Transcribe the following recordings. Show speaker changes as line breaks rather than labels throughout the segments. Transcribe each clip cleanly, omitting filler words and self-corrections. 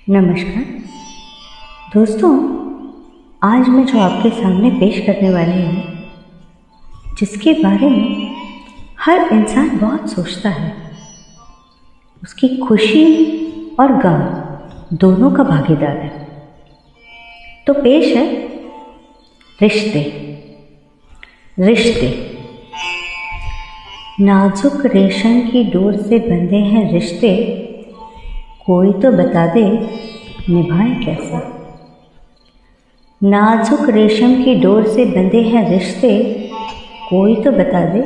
नमस्कार दोस्तों, आज मैं जो आपके सामने पेश करने वाली हूँ, जिसके बारे में हर इंसान बहुत सोचता है, उसकी खुशी और गम दोनों का भागीदार है। तो पेश है रिश्ते। रिश्ते नाजुक रेशम की डोर से बंधे हैं रिश्ते, कोई तो बता दे निभाएं कैसे। नाजुक रेशम की डोर से बंधे हैं रिश्ते, कोई तो बता दे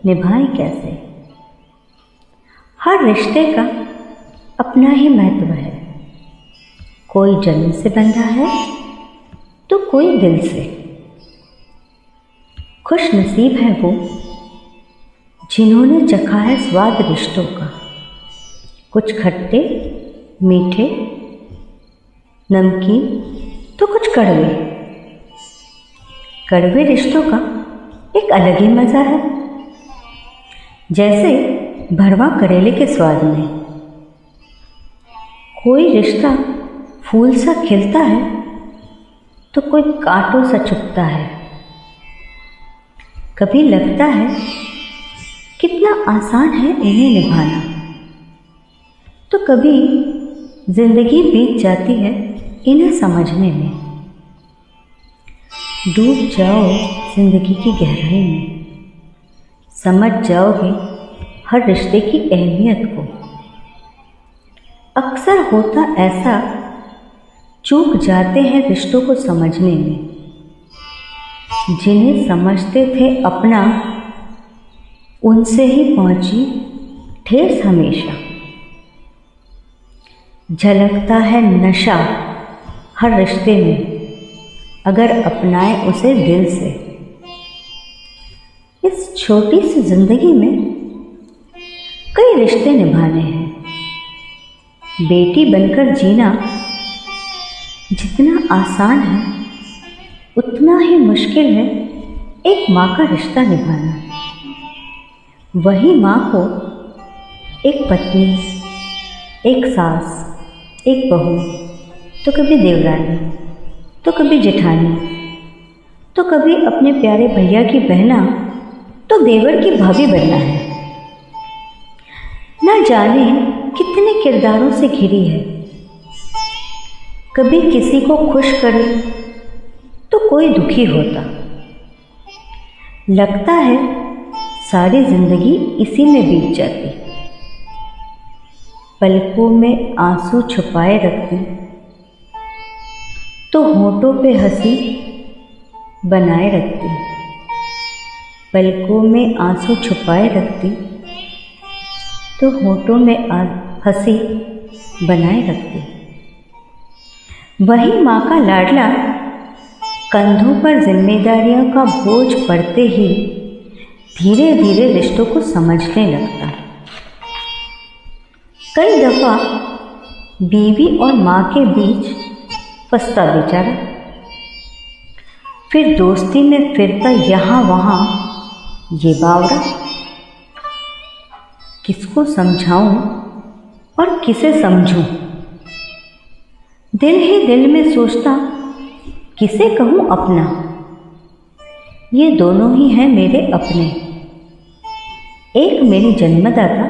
निभाएं कैसे। हर रिश्ते का अपना ही महत्व है, कोई जन्म से बंधा है तो कोई दिल से। खुश नसीब है वो जिन्होंने चखा है स्वाद रिश्तों का, कुछ खट्टे मीठे नमकीन तो कुछ कड़वे। कड़वे रिश्तों का एक अलग ही मज़ा है, जैसे भरवा करेले के स्वाद में। कोई रिश्ता फूल सा खिलता है तो कोई कांटों सा चुभता है। कभी लगता है कितना आसान है इन्हें निभाना, तो कभी जिंदगी बीत जाती है इन्हें समझने में। डूब जाओ जिंदगी की गहराई में, समझ जाओगे हर रिश्ते की अहमियत को। अक्सर होता ऐसा, चूक जाते हैं रिश्तों को समझने में। जिन्हें समझते थे अपना, उनसे ही पहुंची ठेस हमेशा। झलकता है नशा हर रिश्ते में, अगर अपनाए उसे दिल से। इस छोटी सी जिंदगी में कई रिश्ते निभाने हैं। बेटी बनकर जीना जितना आसान है, उतना ही मुश्किल है एक माँ का रिश्ता निभाना। वही माँ को एक पत्नी, एक सास, एक बहू, तो कभी देवरानी, तो कभी जेठानी, तो कभी अपने प्यारे भैया की बहना, तो देवर की भाभी बनना है। ना जाने कितने किरदारों से घिरी है। कभी किसी को खुश करे तो कोई दुखी होता। लगता है सारी जिंदगी इसी में बीत जाती। पलकों में आंसू छुपाए रखती, तो होठों पे हंसी बनाए रखती। पलकों में आंसू छुपाए रखती, तो होठों में हंसी बनाए रखती। वही माँ का लाडला कंधों पर जिम्मेदारियों का बोझ पड़ते ही धीरे धीरे रिश्तों को समझने लगता। कई दफा बीवी और माँ के बीच फंसता बेचारा, फिर दोस्ती में फिरता यहाँ वहाँ ये बावरा। किसको समझाऊं और किसे समझूं, दिल ही दिल में सोचता किसे कहूं अपना। ये दोनों ही हैं मेरे अपने, एक मेरी जन्मदाता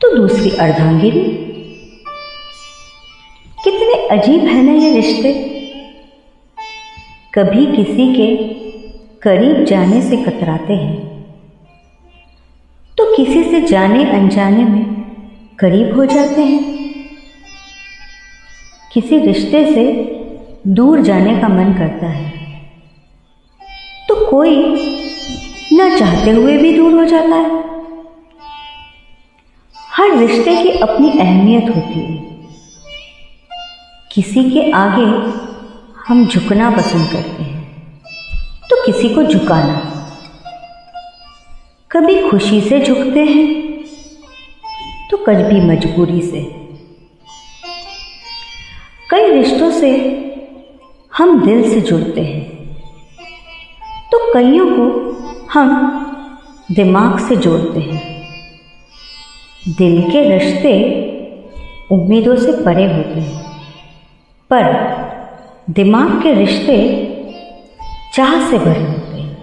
तो दूसरी अर्धांगिनी। कितने अजीब है ना ये रिश्ते। कभी किसी के करीब जाने से कतराते हैं, तो किसी से जाने अनजाने में करीब हो जाते हैं। किसी रिश्ते से दूर जाने का मन करता है, तो कोई न चाहते हुए भी दूर हो जाता है। हर रिश्ते की अपनी अहमियत होती है। किसी के आगे हम झुकना पसंद करते हैं, तो किसी को झुकाना। कभी खुशी से झुकते हैं, तो कभी मजबूरी से। कई रिश्तों से हम दिल से जुड़ते हैं, तो कईयों को हम दिमाग से जोड़ते हैं। दिल के रिश्ते उम्मीदों से परे होते हैं, पर दिमाग के रिश्ते चाह से भरे होते हैं।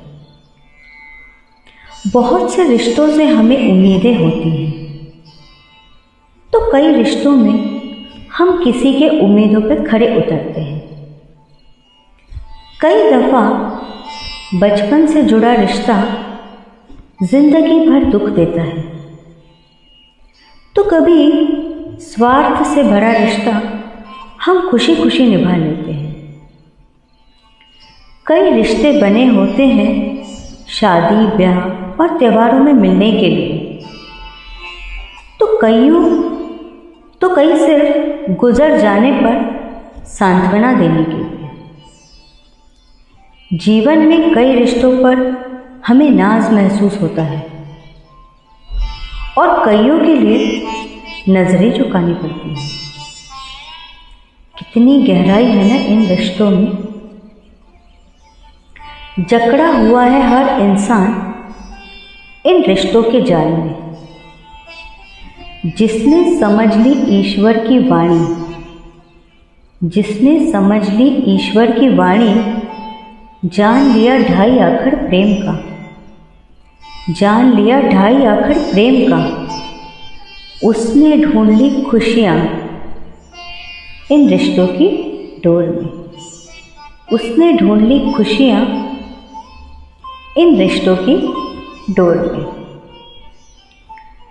बहुत से रिश्तों से हमें उम्मीदें होती हैं, तो कई रिश्तों में हम किसी के उम्मीदों पर खरे उतरते हैं। कई दफा बचपन से जुड़ा रिश्ता जिंदगी भर दुख देता है, तो कभी स्वार्थ से भरा रिश्ता हम खुशी खुशी निभा लेते हैं। कई रिश्ते बने होते हैं शादी, ब्याह और त्योहारों में मिलने के लिए, तो कई सिर्फ गुजर जाने पर सांत्वना देने के लिए। जीवन में कई रिश्तों पर हमें नाज महसूस होता है और कईयों के लिए नजरें झुकानी पड़ती हैं। कितनी गहराई है ना इन रिश्तों में। जकड़ा हुआ है हर इंसान इन रिश्तों के जाल में। जिसने समझ ली ईश्वर की वाणी, जिसने समझ ली ईश्वर की वाणी, जान लिया ढाई आखड़ प्रेम का, जान लिया ढाई आखड़ प्रेम का। उसने ढूंढ ली खुशियाँ इन रिश्तों की डोर में, उसने ढूंढ ली खुशियाँ इन रिश्तों की डोर में।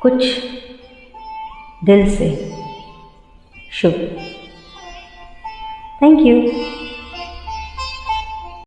कुछ दिल से शुभ। Thank you.